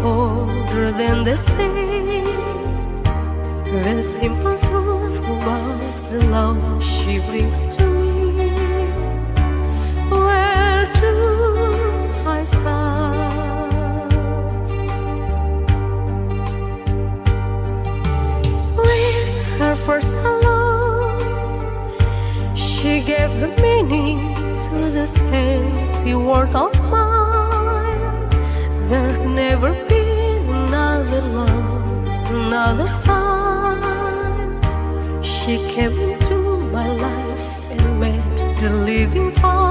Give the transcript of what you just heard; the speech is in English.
older than the sea. The simple truth about the love she brings to me. Where do I start? With her first hello, she gave the meaning to this empty world of mine. There'd never be another love, another time. She came into my life and made the living fire.